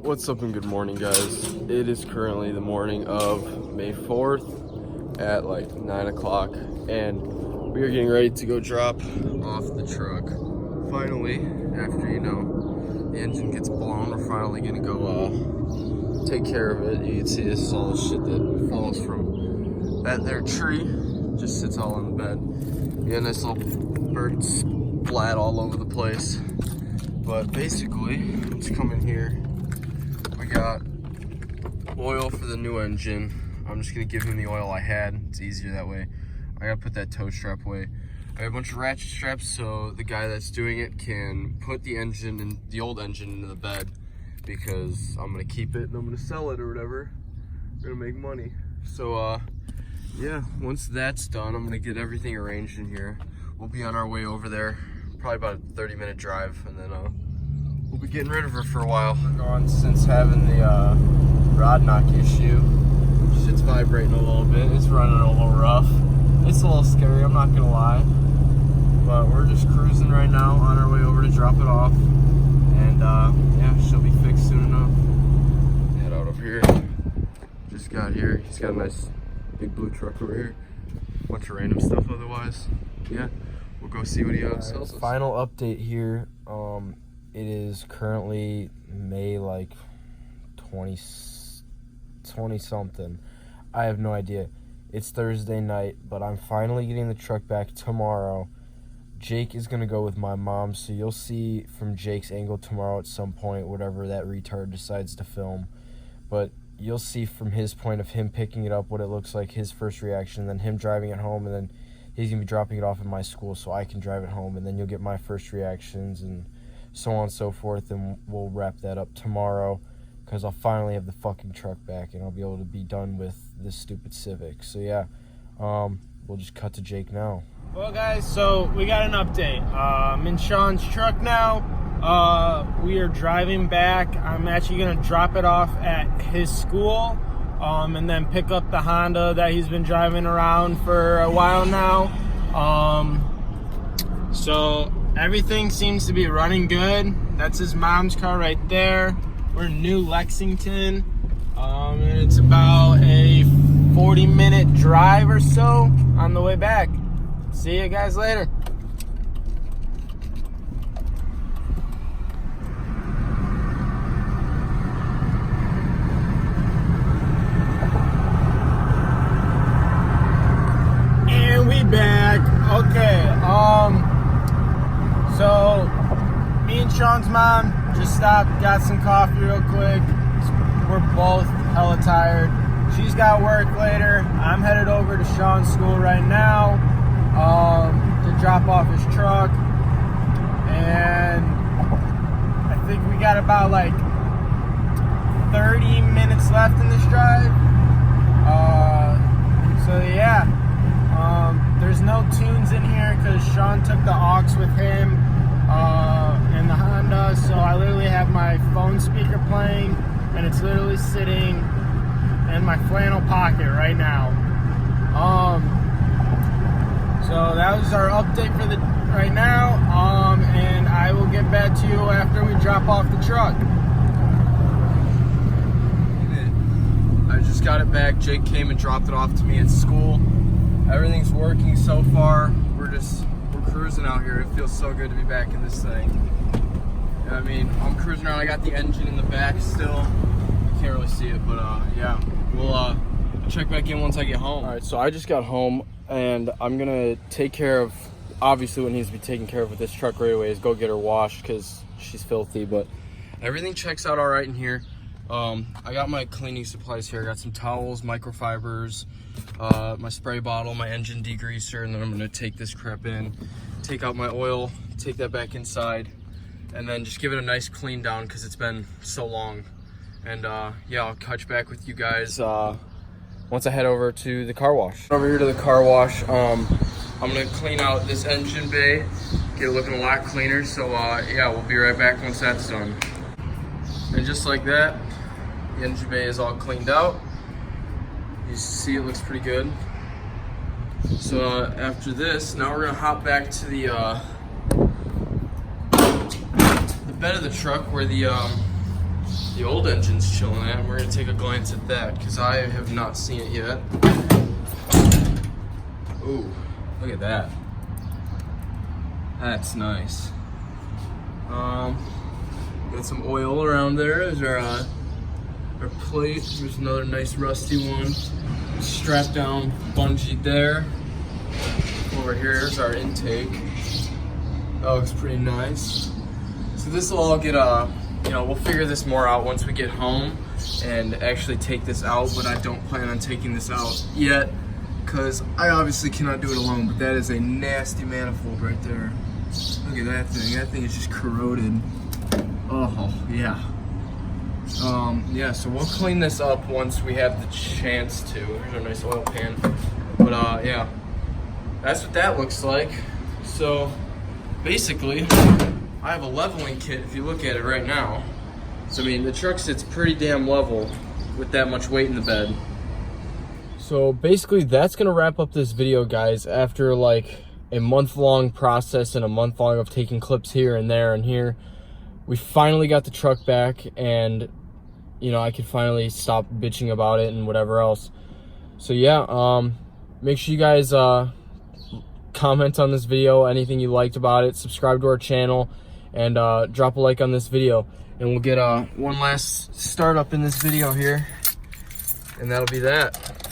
What's up and good morning, guys. It is currently the morning of May 4th at like 9 o'clock, and we are getting ready to go drop off the truck. Finally, after, the engine gets blown, we're finally gonna go take care of it. You can see this is all the shit that falls from that there tree. Just sits all in the bed. We got a nice little bird splat all over the place. But basically, let's come in here. We got oil for the new engine. I'm just gonna give him the oil I had. It's easier that way. I gotta put that tow strap away. I have a bunch of ratchet straps so the guy that's doing it can put the engine and the old engine into the bed, because I'm gonna keep it and I'm gonna sell it or whatever. We're gonna make money. So yeah, once that's done, I'm gonna get everything arranged in here. We'll be on our way over there. Probably about a 30-minute drive, and then we'll be getting rid of her for a while. Gone since having the rod knock issue. Shit's vibrating a little bit. It's running a little rough. It's a little scary, I'm not gonna lie. But we're just cruising right now on our way over to drop it off. And yeah, she'll be fixed soon enough. Head out over here. Just got here. He's got a nice big blue truck over here. Bunch of random stuff otherwise. Yeah. We'll go see what he sells us. Final update here. It is currently May like 20 something. I have no idea. It's Thursday night, but I'm finally getting the truck back tomorrow. Jake is gonna go with my mom, so you'll see from Jake's angle tomorrow at some point, whatever that retard decides to film. But you'll see from his point of him picking it up what it looks like, his first reaction, then him driving it home, and then he's gonna be dropping it off at my school so I can drive it home, and then you'll get my first reactions and so on and so forth, and we'll wrap that up tomorrow, because I'll finally have the fucking truck back and I'll be able to be done with this stupid Civic. So yeah, we'll just cut to Jake now. Well guys, so we got an update. I'm in Shawn's truck now. We are driving back. I'm actually gonna drop it off at his school. And then pick up the Honda that he's been driving around for a while now. So everything seems to be running good. That's his mom's car right there. We're in New Lexington. And it's about a 40-minute drive or so on the way back. See you guys later. Back. Okay, so me and Shawn's mom just stopped, got some coffee real quick. We're both hella tired. She's got work later. I'm headed over to Shawn's school right now to drop off his truck, and I think we got about like 30 minutes left in this drive. So yeah. There's no tunes in here because Shawn took the aux with him in the Honda, so I literally have my phone speaker playing, and it's literally sitting in my flannel pocket right now. So that was our update for the right now, and I will get back to you after we drop off the truck. I just got it back. Jake came and dropped it off to me at school. Everything's working so far. We're cruising out here. It feels so good to be back in this thing. I mean, I'm cruising around. I got the engine in the back still. You can't really see it, but yeah. We'll check back in once I get home. All right, so I just got home, and I'm gonna take care of, obviously what needs to be taken care of with this truck right away is go get her washed because she's filthy, but everything checks out all right in here. I got my cleaning supplies here. I got some towels, microfibers, my spray bottle, my engine degreaser, and then I'm gonna take this crap in, take out my oil, take that back inside, and then just give it a nice clean down because it's been so long. And yeah, I'll catch back with you guys once I head over to the car wash. Over here to the car wash, I'm gonna clean out this engine bay, get it looking a lot cleaner. So yeah, we'll be right back once that's done. And just like that, the engine bay is all cleaned out. You see it looks pretty good. So after this, now we're gonna hop back to the bed of the truck where the the old engine's chilling at, and we're gonna take a glance at that because I have not seen it yet. Ooh, look at that. That's nice. Got some oil around there. There's our plate. There's another nice rusty one. Strapped down, bungeed there. Over here is our intake. That looks pretty nice. So this will all get we'll figure this more out once we get home and actually take this out, but I don't plan on taking this out yet because I obviously cannot do it alone, but that is a nasty manifold right there. Look at that thing. That thing is just corroded. Oh, yeah. Yeah, so we'll clean this up once we have the chance to. Here's our nice oil pan. But, yeah. That's what that looks like. So, basically, I have a leveling kit if you look at it right now. So, I mean, the truck sits pretty damn level with that much weight in the bed. So, basically, that's going to wrap up this video, guys, after, like, a month-long process and a month-long of taking clips here and there and here. We finally got the truck back, and I could finally stop bitching about it and whatever else. So yeah, make sure you guys comment on this video, anything you liked about it, subscribe to our channel, and drop a like on this video, and we'll get one last startup in this video here, and that'll be that.